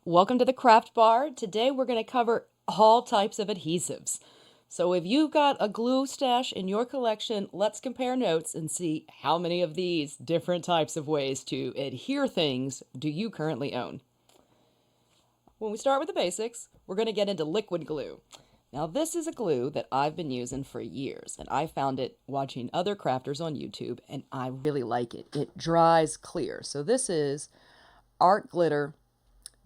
Welcome to the Craft Bar. Today we're going to cover all types of adhesives. So if you've got a glue stash in your collection, let's compare notes and see how many of these different types of ways to adhere things do you currently own. When we start with the basics, we're going to get into liquid glue. Now this is a glue that I've been using for years, and I found it watching other crafters on YouTube, and I really like it. It dries clear. So this is Art Glitter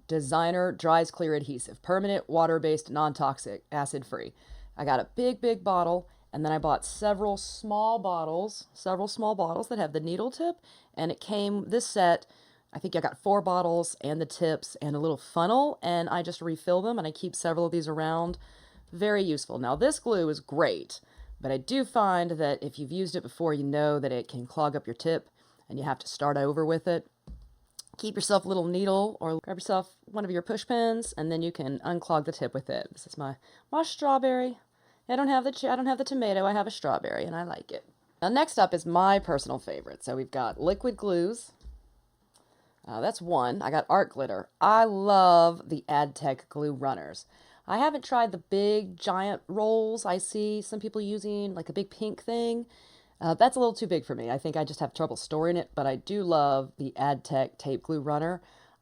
Designer Dries Clear Adhesive, permanent, water-based, non-toxic, acid-free. I got a big bottle, and then I bought several small bottles that have the needle tip, and it came, this set, I think I got 4 bottles and the tips and a little funnel, and I just refill them, and I keep several of these around. Very useful. Now this glue is great, but I do find that if you've used it before, you know that it can clog up your tip, and you have to start over with it. Keep yourself a little needle or grab yourself one of your push pins, and then you can unclog the tip with it. This is my strawberry. I don't have the tomato. I have a strawberry, and I like it. Now next up is my personal favorite. So we've got liquid glues. That's one. I got art glitter. I love the AdTech glue runners. I haven't tried the big giant rolls I see some people using, like a big pink thing. That's a little too big for me. I think I just have trouble storing it, but I do love the AdTech tape glue runner.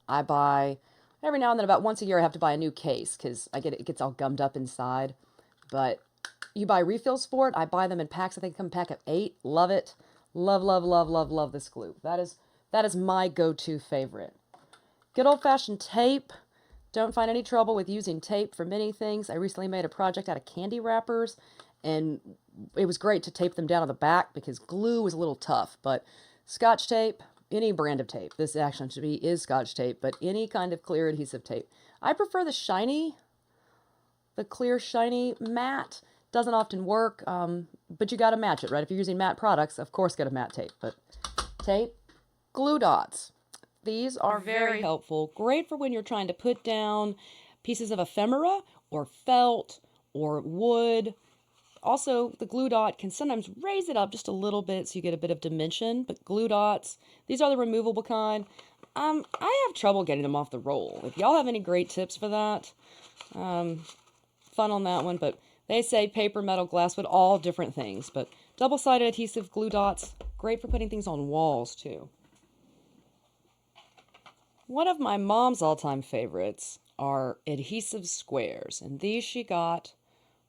I buy, every now and then, about once a year, I have to buy a new case because it gets all gummed up inside. But you buy refills for it. I buy them in packs. I think they come in a pack of 8. Love it. Love this glue. That is my go-to favorite. Good old-fashioned tape. Don't find any trouble with using tape for many things. I recently made a project out of candy wrappers, and it was great to tape them down on the back because glue was a little tough. But Scotch tape, any brand of tape, this actually is Scotch tape, but any kind of clear adhesive tape. I prefer the clear shiny matte. Doesn't often work, but you got to match it, right? If you're using matte products, of course, get a matte tape. But tape, glue dots. These are very helpful. Great for when you're trying to put down pieces of ephemera or felt or wood. Also, the glue dot can sometimes raise it up just a little bit so you get a bit of dimension, but glue dots, these are the removable kind. I have trouble getting them off the roll. If y'all have any great tips for that, fun on that one, but they say paper, metal, glass wood, all different things, but double-sided adhesive glue dots, great for putting things on walls too. One of my mom's all-time favorites are adhesive squares, and these she got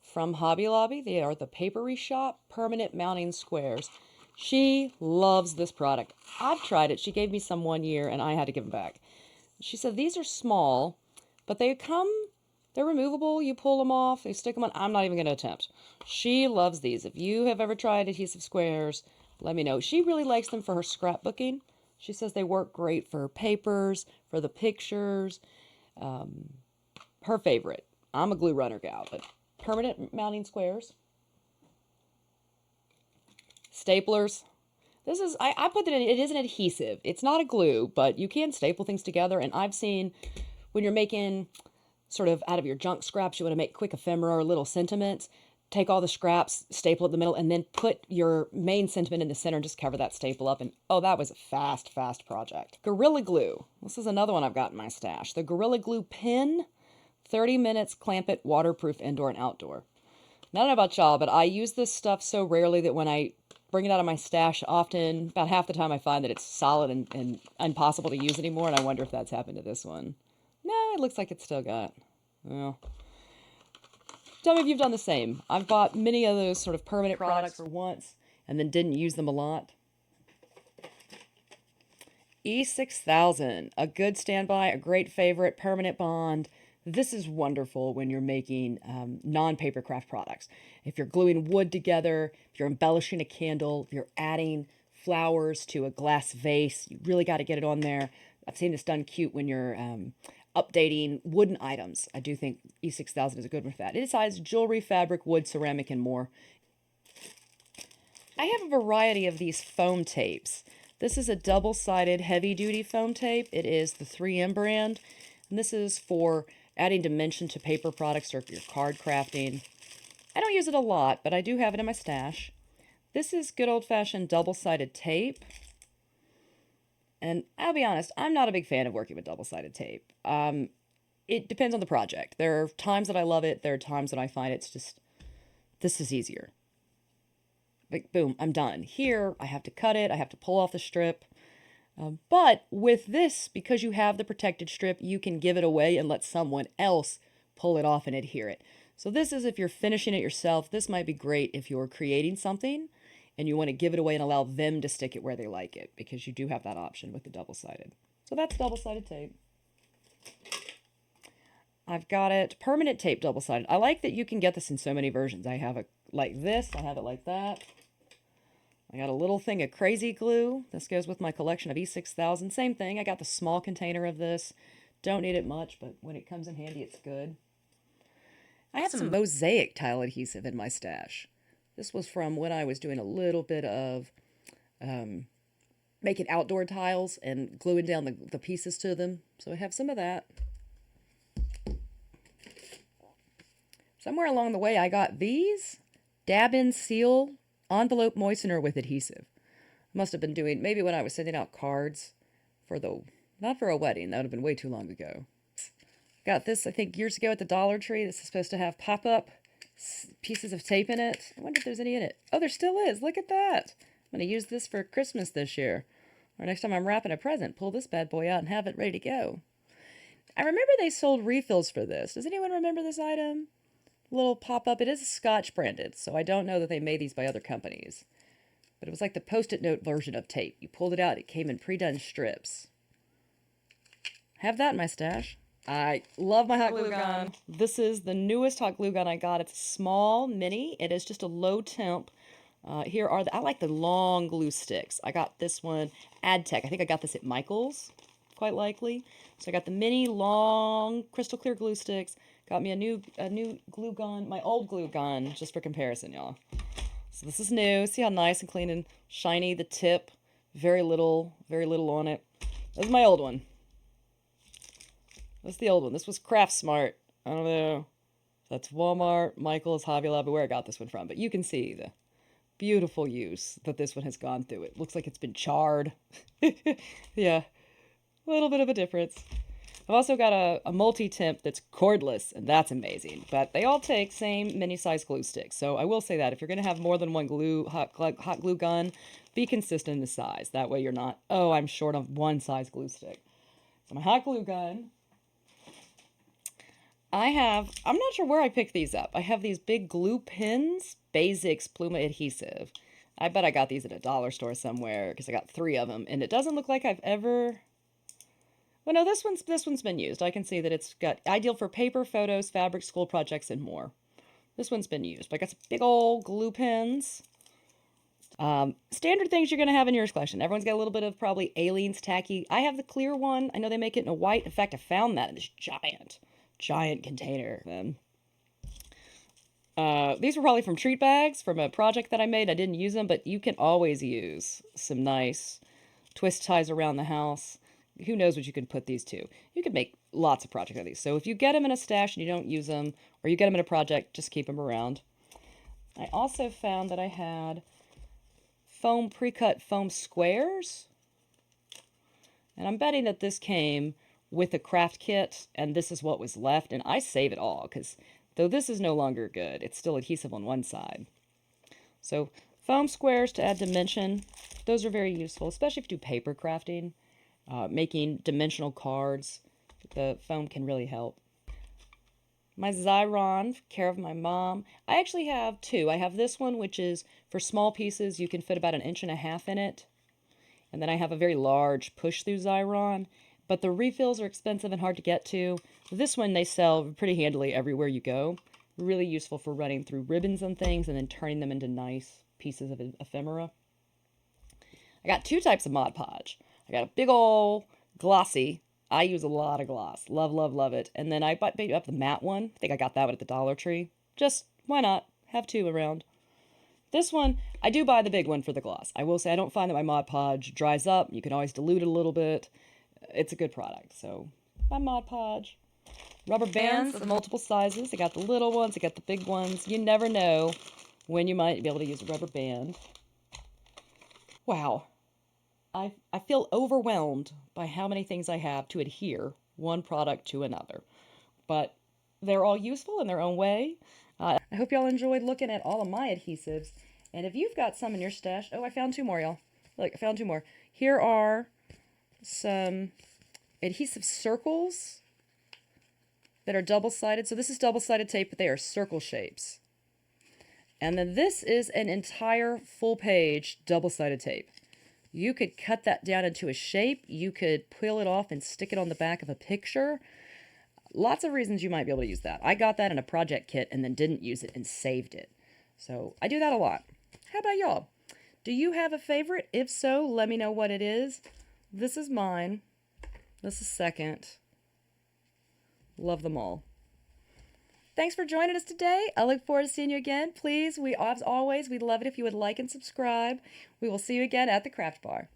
from Hobby Lobby. They are the Papery Shop Permanent Mounting Squares. She loves this product. I've tried it. She gave me some one year, and I had to give them back. She said these are small, but they're removable. You pull them off, they stick them on. I'm not even going to attempt. She loves these. If you have ever tried adhesive squares, let me know. She really likes them for her scrapbooking. She says they work great for papers, for the pictures. Her favorite. I'm a glue runner gal, but permanent mounting squares. Staplers. This is, I put it in, it is an adhesive. It's not a glue, but you can staple things together. And I've seen when you're making sort of out of your junk scraps, you want to make quick ephemera or little sentiments. Take all the scraps, staple it in the middle, and then put your main sentiment in the center and just cover that staple up. And oh, that was a fast project. Gorilla Glue. This is another one I've got in my stash. The Gorilla Glue Pen. 30 minutes, clamp it, waterproof, indoor and outdoor. Now, I don't know about y'all, but I use this stuff so rarely that when I bring it out of my stash, often, about half the time, I find that it's solid and impossible to use anymore, and I wonder if that's happened to this one. No, it looks like it's still got. Well, tell me if you've done the same. I've bought many of those sort of permanent products for once and then didn't use them a lot. E6000, a good standby, a great favorite, permanent bond. This is wonderful when you're making non-paper craft products. If you're gluing wood together, if you're embellishing a candle, if you're adding flowers to a glass vase, you really got to get it on there. I've seen this done cute when you're updating wooden items. I do think E6000 is a good one for that. It has jewelry, fabric, wood, ceramic, and more. I have a variety of these foam tapes. This is a double-sided heavy-duty foam tape. It is the 3M brand, and this is for adding dimension to paper products or if you're card crafting. I don't use it a lot, but I do have it in my stash. This is good old-fashioned double-sided tape. And I'll be honest, I'm not a big fan of working with double-sided tape. it depends on the project. There are times that I love it. There are times that I find it's just, this is easier. Like, boom, I'm done. Here, I have to cut it. I have to pull off the strip. But with this, because you have the protected strip, you can give it away and let someone else pull it off and adhere it. So this is if you're finishing it yourself. This might be great if you're creating something and you want to give it away and allow them to stick it where they like it, because you do have that option with the double-sided. So that's double-sided tape. I've got it permanent tape double-sided. I like that you can get this in so many versions. I have it like this. I have it like that. I got a little thing of crazy glue. This goes with my collection of E6000. Same thing. I got the small container of this. Don't need it much, but when it comes in handy, it's good. I have some mosaic tile adhesive in my stash. This was from when I was doing a little bit of making outdoor tiles and gluing down the pieces to them. So I have some of that. Somewhere along the way, I got these dab-in seal envelope moistener with adhesive. Must have been doing, maybe when I was sending out cards for not for a wedding. That would have been way too long ago. Got this, I think, years ago at the Dollar Tree. This is supposed to have pop-up pieces of tape in it. I wonder if there's any in it. Oh, there still is. Look at that. I'm going to use this for Christmas this year. Or next time I'm wrapping a present, pull this bad boy out and have it ready to go. I remember they sold refills for this. Does anyone remember this item? Little pop-up. It is Scotch branded, so I don't know that they made these by other companies. But it was like the Post-it note version of tape. You pulled it out, it came in pre-done strips. Have that in my stash. I love my hot glue gun. This is the newest hot glue gun I got. It's a small mini. It is just a low temp. Here are I like the long glue sticks. I got this one, AdTech. I think I got this at Michael's, quite likely. So I got the mini long crystal clear glue sticks. Got me a new glue gun, my old glue gun, just for comparison, y'all. So this is new. See how nice and clean and shiny the tip. Very little on it. This is my old one. That's the old one. This was Craft Smart. I don't know. That's Walmart, Michael's, Hobby Lobby, where I got this one from. But you can see the beautiful use that this one has gone through. It looks like it's been charred. Yeah, a little bit of a difference. I've also got a multi-temp that's cordless, and that's amazing. But they all take same mini-size glue sticks. So I will say that if you're going to have more than one hot glue gun, be consistent in the size. That way you're not, oh, I'm short of one size glue stick. So my hot glue gun, I'm not sure where I picked these up. I have these big glue pins, Basics Pluma adhesive. I bet I got these at a dollar store somewhere because I got 3 of them. And it doesn't look like I've ever... Well, no, this one's been used. I can see that it's got ideal for paper, photos, fabric, school projects, and more. This one's been used. But I got some big old glue pins. Standard things you're going to have in your collection. Everyone's got a little bit of probably Aleene's tacky. I have the clear one. I know they make it in a white. In fact, I found that in this giant container. These were probably from treat bags from a project that I made. I didn't use them, but you can always use some nice twist ties around the house. Who knows what you could put these to. You could make lots of projects of these. So if you get them in a stash and you don't use them, or you get them in a project, just keep them around. I also found that I had pre-cut foam squares. And I'm betting that this came with a craft kit, and this is what was left. And I save it all, because though this is no longer good, it's still adhesive on one side. So foam squares to add dimension. Those are very useful, especially if you do paper crafting. Making dimensional cards, the foam can really help. My Xyron, care of my mom. I actually have 2. I have this one, which is for small pieces. You can fit about 1.5 inches in it. And then I have a very large push-through Xyron. But the refills are expensive and hard to get to. This one they sell pretty handily everywhere you go. Really useful for running through ribbons and things and then turning them into nice pieces of ephemera. I got 2 types of Mod Podge. I got a big old glossy. I use a lot of gloss. Love, love, love it. And then I bought up the matte one. I think I got that one at the Dollar Tree. Just, why not? Have 2 around. This one, I do buy the big one for the gloss. I will say I don't find that my Mod Podge dries up. You can always dilute it a little bit. It's a good product. So, my Mod Podge. Rubber bands of multiple sizes. I got the little ones. I got the big ones. You never know when you might be able to use a rubber band. Wow. I feel overwhelmed by how many things I have to adhere one product to another. but they're all useful in their own way. I hope y'all enjoyed looking at all of my adhesives. And if you've got some in your stash, oh, I found two more, y'all. Look, I found two more. Here are some adhesive circles that are double-sided. So this is double-sided tape, but they are circle shapes. And then this is an entire full-page double-sided tape. You could cut that down into a shape. You could peel it off and stick it on the back of a picture. Lots of reasons you might be able to use that. I got that in a project kit and then didn't use it and saved it. So I do that a lot. How about y'all? Do you have a favorite? If so, let me know what it is. This is mine. This is second. Love them all. Thanks for joining us today. I look forward to seeing you again. Please, as always, we'd love it if you would like and subscribe. We will see you again at the craft bar.